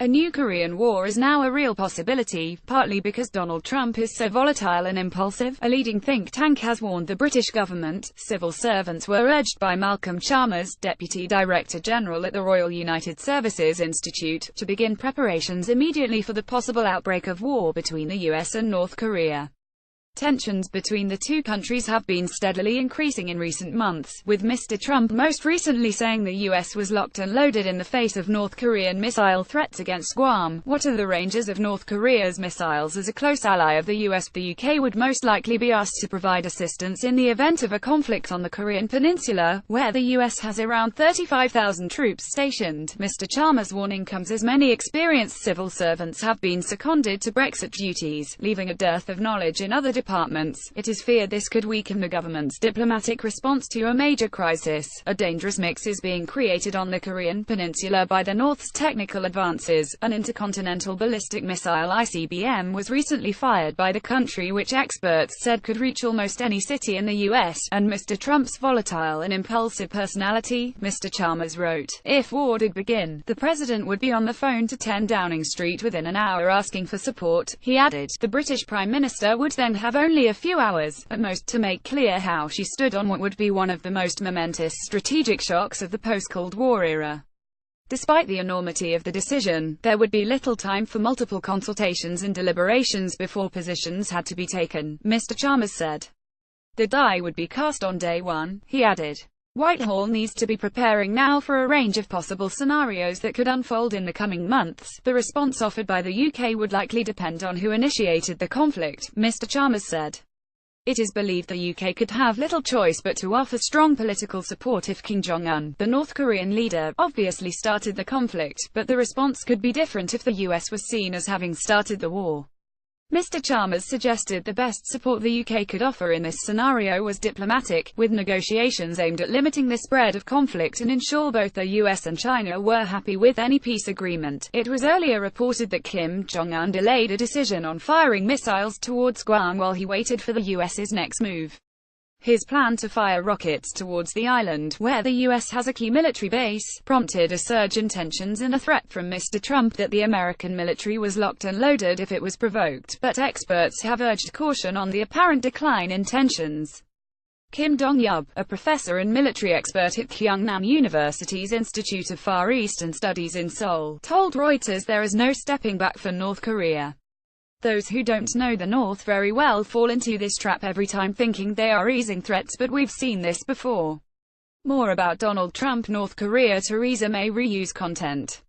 A new Korean war is now a real possibility, partly because Donald Trump is so volatile and impulsive. A leading think tank has warned the British government. Civil servants were urged by Malcolm Chalmers, Deputy Director General at the Royal United Services Institute, to begin preparations immediately for the possible outbreak of war between the US and North Korea. Tensions between the two countries have been steadily increasing in recent months, with Mr. Trump most recently saying the US was locked and loaded in the face of North Korean missile threats against Guam. What are the ranges of North Korea's missiles? As a close ally of the US, the UK would most likely be asked to provide assistance in the event of a conflict on the Korean peninsula, where the US has around 35,000 troops stationed. Mr. Chalmers' warning comes as many experienced civil servants have been seconded to Brexit duties, leaving a dearth of knowledge in other departments. It is feared this could weaken the government's diplomatic response to a major crisis. A dangerous mix is being created on the Korean peninsula by the North's technical advances. An intercontinental ballistic missile (ICBM) was recently fired by the country, which experts said could reach almost any city in the US, and Mr. Trump's volatile and impulsive personality. Mr. Chalmers wrote, "If war did begin, the president would be on the phone to 10 Downing Street within an hour asking for support." He added, the British Prime Minister would then have only a few hours, at most, to make clear how she stood on what would be one of the most momentous strategic shocks of the post-Cold War era. Despite the enormity of the decision, there would be little time for multiple consultations and deliberations before positions had to be taken, Mr. Chalmers said. The die would be cast on day one, he added. Whitehall needs to be preparing now for a range of possible scenarios that could unfold in the coming months. The response offered by the UK would likely depend on who initiated the conflict, Mr. Chalmers said. It is believed the UK could have little choice but to offer strong political support if Kim Jong-un, the North Korean leader, obviously started the conflict, but the response could be different if the US was seen as having started the war. Mr. Chalmers suggested the best support the UK could offer in this scenario was diplomatic, with negotiations aimed at limiting the spread of conflict and ensure both the US and China were happy with any peace agreement. It was earlier reported that Kim Jong-un delayed a decision on firing missiles towards Guam while he waited for the US's next move. His plan to fire rockets towards the island, where the US has a key military base, prompted a surge in tensions and a threat from Mr. Trump that the American military was locked and loaded if it was provoked, but experts have urged caution on the apparent decline in tensions. Kim Dong-yub, a professor and military expert at Kyungnam University's Institute of Far Eastern Studies in Seoul, told Reuters there is no stepping back for North Korea. Those who don't know the North very well fall into this trap every time, thinking they are easing threats, but we've seen this before. More about Donald Trump. North Korea. Theresa May reuse content.